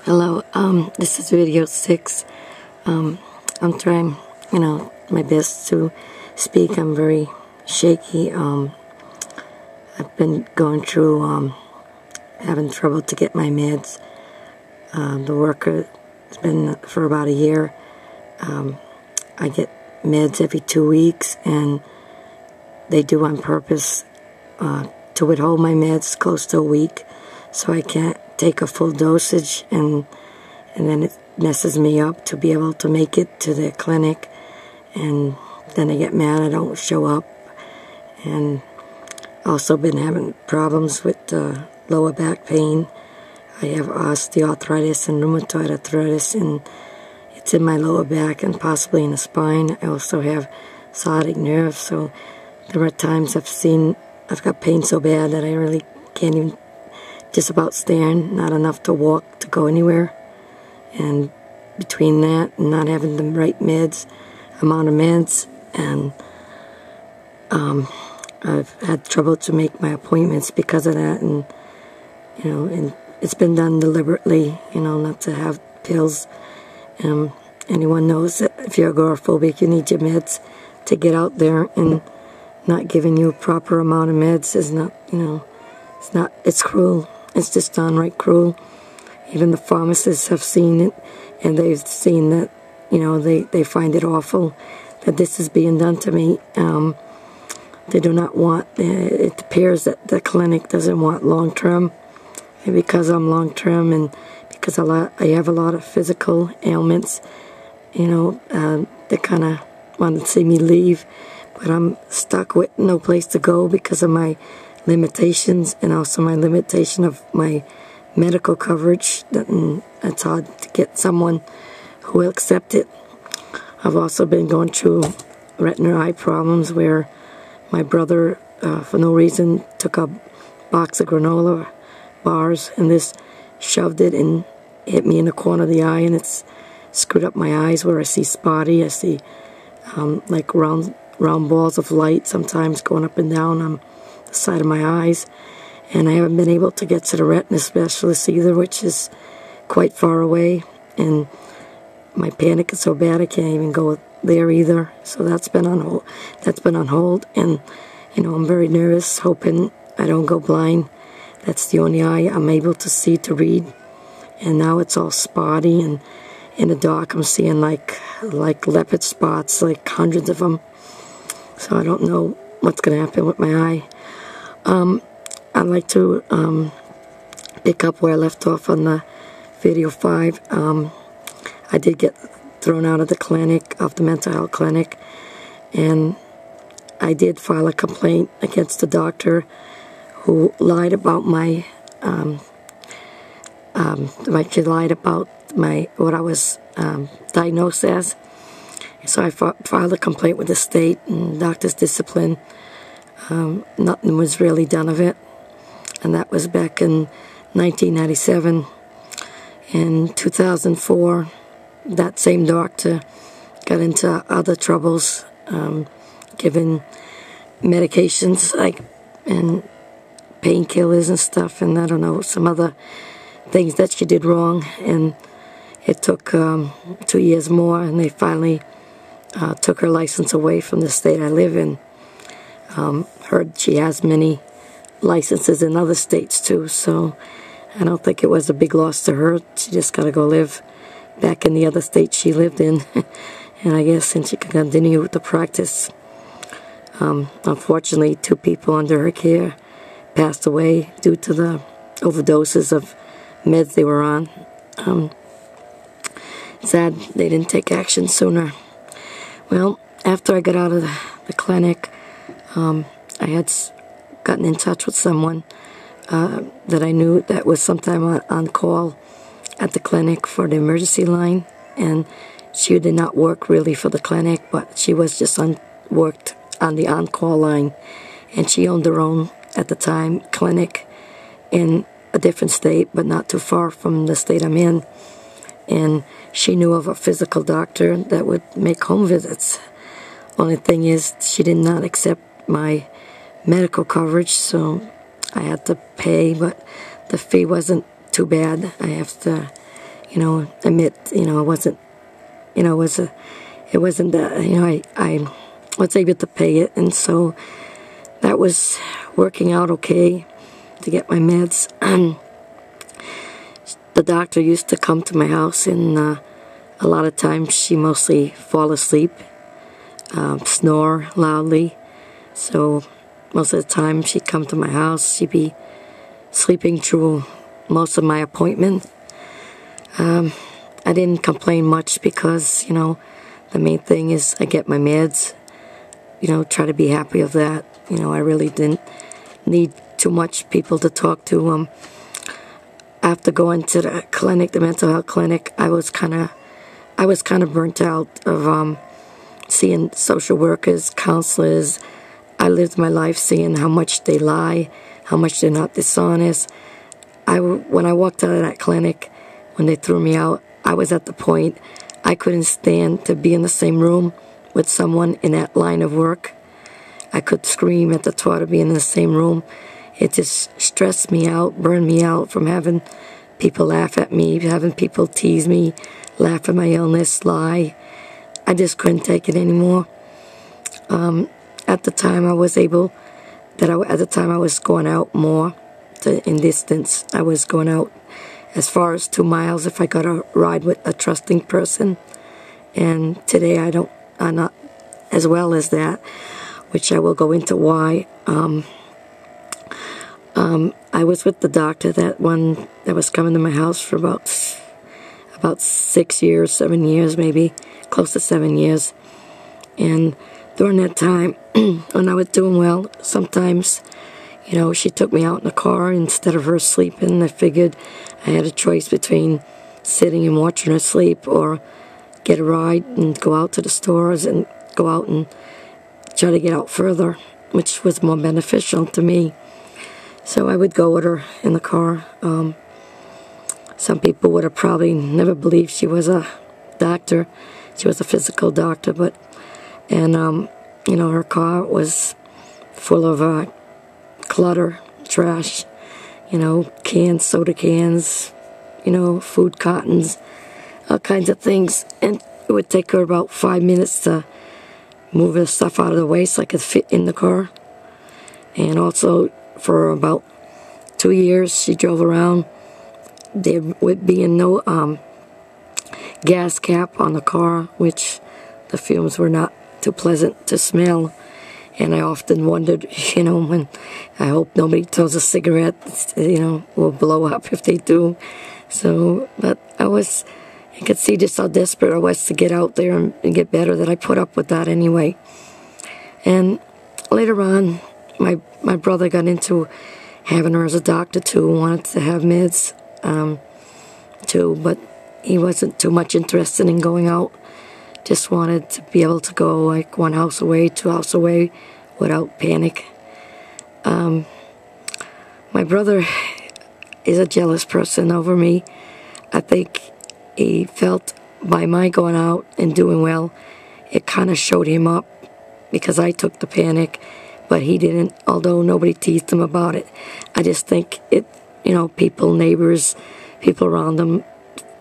Hello, this is video 6. I'm trying, my best to speak. I'm very shaky. I've been going through, having trouble to get my meds. The worker has been for about a year. I get meds every 2 weeks, and they do on purpose to withhold my meds close to a week, so I can't take a full dosage, and then it messes me up to be able to make it to the clinic, and then I get mad I don't show up. And also been having problems with lower back pain. I have osteoarthritis and rheumatoid arthritis, and it's in my lower back and possibly in the spine. I also have sciatic nerve, so there are times I've got pain so bad that I really can't even just about stand, not enough to walk, to go anywhere. And between that and not having the right amount of meds, and I've had trouble to make my appointments because of that. And and it's been done deliberately, not to have pills. Anyone knows that if you're agoraphobic, you need your meds to get out there, and not giving you a proper amount of meds is not, it's cruel. It's just downright cruel. Even the pharmacists have seen it, and they've seen that, they find it awful that this is being done to me. They do not want, it appears that the clinic doesn't want long-term, and because I'm long-term and because I have a lot of physical ailments, they kind of want to see me leave, but I'm stuck with no place to go because of my limitations, and also my limitation of my medical coverage. It's hard to get someone who will accept it. I've also been going through retinal eye problems where my brother, for no reason, took a box of granola bars and just shoved it and hit me in the corner of the eye, and it's screwed up my eyes where I see spotty. I see like round balls of light sometimes going up and down on the side of my eyes, and I haven't been able to get to the retina specialist either, which is quite far away, and my panic is so bad I can't even go there either. So that's been on hold. And I'm very nervous, hoping I don't go blind. That's the only eye I'm able to see, to read, and now it's all spotty, and in the dark I'm seeing like leopard spots, like hundreds of them. So I don't know what's going to happen with my eye. I'd like to pick up where I left off on the video 5. I did get thrown out of the clinic, of the mental health clinic, and I did file a complaint against the doctor who lied about she lied about what I was diagnosed as. So I filed a complaint with the state and doctor's discipline. Nothing was really done of it, and that was back in 1997. In 2004, that same doctor got into other troubles, giving medications and painkillers and stuff, and I don't know, some other things that she did wrong, and it took 2 years more, and they finally took her license away from the state I live in. Heard she has many licenses in other states too, so I don't think it was a big loss to her. She just got to go live back in the other state she lived in, and I guess since she can continue with the practice. Unfortunately, 2 people under her care passed away due to the overdoses of meds they were on. Sad they didn't take action sooner. Well, after I got out of the clinic, I had gotten in touch with someone that I knew that was sometime on call at the clinic for the emergency line, and she did not work really for the clinic, but she was just worked on the on-call line, and she owned her own, at the time, clinic in a different state, but not too far from the state I'm in, and she knew of a physical doctor that would make home visits. Only thing is, she did not accept my medical coverage, so I had to pay, but the fee wasn't too bad. I have to admit, it wasn't, it wasn't that, I was able to pay it, and so that was working out okay to get my meds. The doctor used to come to my house, and a lot of times she mostly fall asleep, snore loudly. So most of the time she'd come to my house, she'd be sleeping through most of my appointment. I didn't complain much because, the main thing is I get my meds, try to be happy of that. I really didn't need too much people to talk to. After going to the clinic, the mental health clinic, I was kind of burnt out of seeing social workers, counselors. I lived my life seeing how much they lie, how much they're not dishonest. When I walked out of that clinic, when they threw me out, I was at the point I couldn't stand to be in the same room with someone in that line of work. I could scream at the thought of being in the same room. It just stressed me out, burned me out from having people laugh at me, having people tease me, laugh at my illness, lie. I just couldn't take it anymore. At the time I was going out more in distance. I was going out as far as 2 miles if I got a ride with a trusting person. And today I'm not as well as that, which I will go into why. I was with the doctor that was coming to my house for about 6 years, 7 years maybe, close to 7 years. And during that time, when I was doing well, sometimes, she took me out in the car instead of her sleeping. I figured I had a choice between sitting and watching her sleep or get a ride and go out to the stores and go out and try to get out further, which was more beneficial to me. So I would go with her in the car. Some people would have probably never believed she was a doctor. She was a physical doctor, her car was full of clutter, trash, cans, soda cans, food cartons, all kinds of things. And it would take her about 5 minutes to move the stuff out of the way so I could fit in the car. And also, for about 2 years, she drove around. There would be no gas cap on the car, which the fumes were not too pleasant to smell. And I often wondered, when I hope nobody throws a cigarette, will blow up if they do. So, but you could see just how desperate I was to get out there and get better, that I put up with that anyway. And later on, my brother got into having her as a doctor too, wanted to have meds too, but he wasn't too much interested in going out. Just wanted to be able to go like 1 house away, 2 houses away without panic. My brother is a jealous person over me. I think he felt by my going out and doing well, it kind of showed him up because I took the panic, but he didn't, although nobody teased him about it. I just think it, people, neighbors, people around him,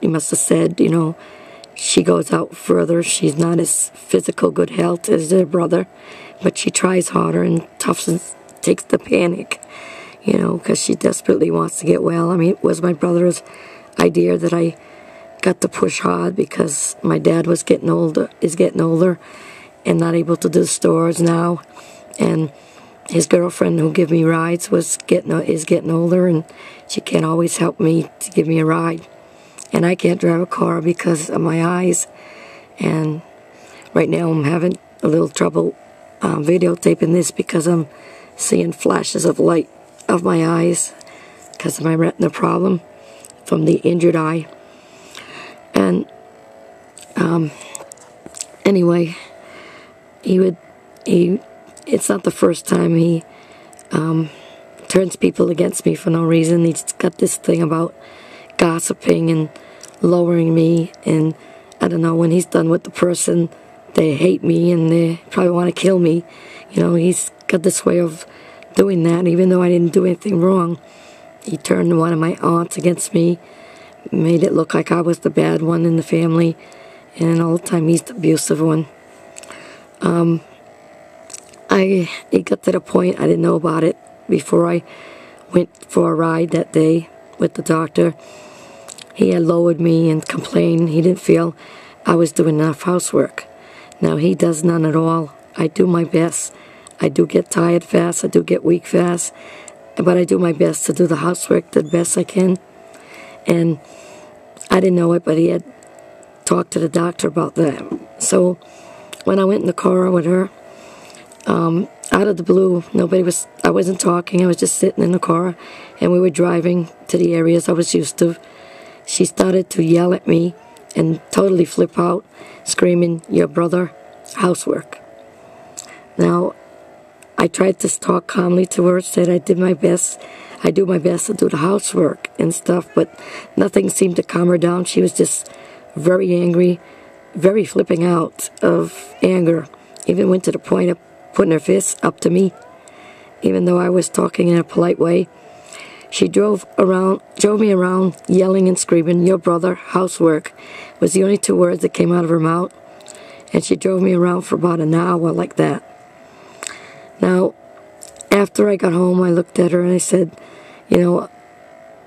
he must have said, she goes out further. She's not as physical good health as her brother, but she tries harder and toughens, takes the panic, because she desperately wants to get well. I mean, it was my brother's idea that I got to push hard because my dad is getting older, and not able to do stores now. And his girlfriend who give me rides is getting older, and she can't always help me to give me a ride. And I can't drive a car because of my eyes. And right now I'm having a little trouble videotaping this because I'm seeing flashes of light of my eyes because of my retina problem from the injured eye. And anyway, it's not the first time he turns people against me for no reason. He's got this thing about gossiping and lowering me, and I don't know, when he's done with the person, they hate me and they probably want to kill me. He's got this way of doing that, even though I didn't do anything wrong. He turned one of my aunts against me, made it look like I was the bad one in the family, and all the time he's the abusive one. It got to the point I didn't know about it before I went for a ride that day with the doctor. He had lowered me and complained he didn't feel I was doing enough housework. Now he does none at all. I do my best. I do get tired fast. I do get weak fast. But I do my best to do the housework the best I can. And I didn't know it, but he had talked to the doctor about that. So when I went in the car with her, out of the blue, I wasn't talking, I was just sitting in the car, and we were driving to the areas I was used to. She started to yell at me and totally flip out, screaming, "Your brother, housework." Now, I tried to talk calmly to her, said I do my best to do the housework and stuff, but nothing seemed to calm her down. She was just very angry, very flipping out of anger, even went to the point of putting her fists up to me, even though I was talking in a polite way. She drove me around, yelling and screaming, "Your brother, housework," was the only two words that came out of her mouth. And she drove me around for about an hour like that. Now, after I got home, I looked at her and I said, you know,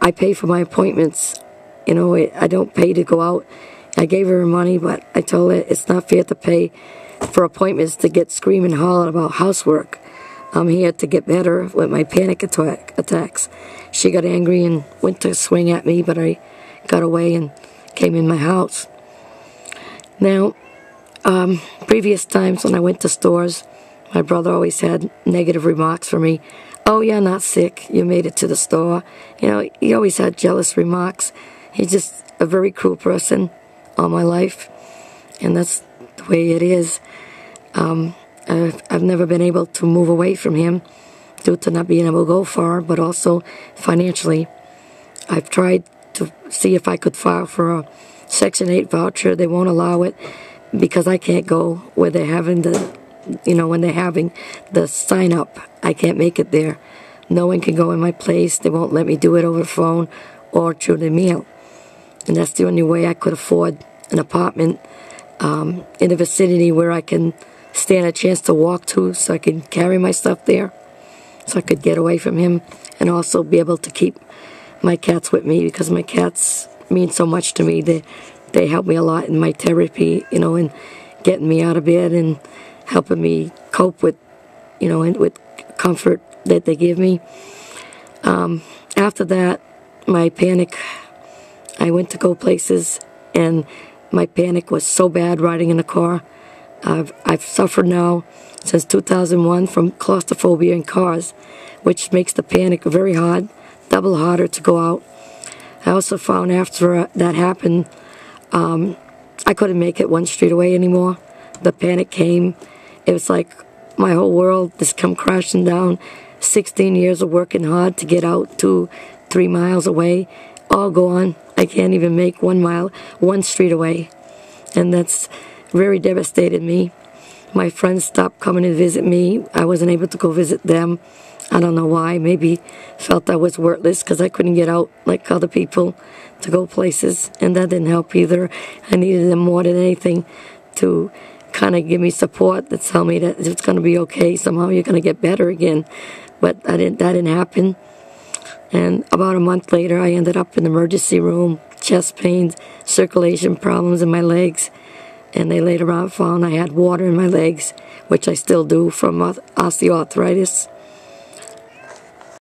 I pay for my appointments. You know, I don't pay to go out. I gave her money, but I told her it's not fair to pay for appointments to get screaming and hollering about housework. I'm here to get better with my panic attacks. She got angry and went to swing at me, but I got away and came in my house. Now, previous times when I went to stores, my brother always had negative remarks for me. "Oh, you're not sick. You made it to the store." You know, he always had jealous remarks. He's just a very cruel person all my life, and that's the way it is. I've never been able to move away from him due to not being able to go far, but also financially. I've tried to see if I could file for a Section 8 voucher. They won't allow it because I can't go where they're having when they're having the sign up. I can't make it there. No one can go in my place. They won't let me do it over the phone or through the mail. And that's the only way I could afford an apartment in the vicinity where I can stand a chance to walk to, so I can carry my stuff there, so I could get away from him, and also be able to keep my cats with me, because my cats mean so much to me. They help me a lot in my therapy, in getting me out of bed and helping me cope with, and with comfort that they give me. After that, my panic, I went to go places, and my panic was so bad riding in the car. I've suffered now since 2001 from claustrophobia in cars, which makes the panic very hard, double harder to go out. I also found after that happened, I couldn't make it one street away anymore. The panic came. It was like my whole world just come crashing down. 16 years of working hard to get out 2-3 miles away, all gone. I can't even make 1 mile, one street away. And that's very devastated me. My friends stopped coming to visit me. I wasn't able to go visit them. I don't know why. Maybe felt I was worthless because I couldn't get out like other people to go places, and that didn't help either. I needed them more than anything to kind of give me support, to tell me that it's going to be okay. Somehow you're going to get better again. But that didn't happen. And about a month later, I ended up in the emergency room, chest pains, circulation problems in my legs. And they later on found I had water in my legs, which I still do from osteoarthritis.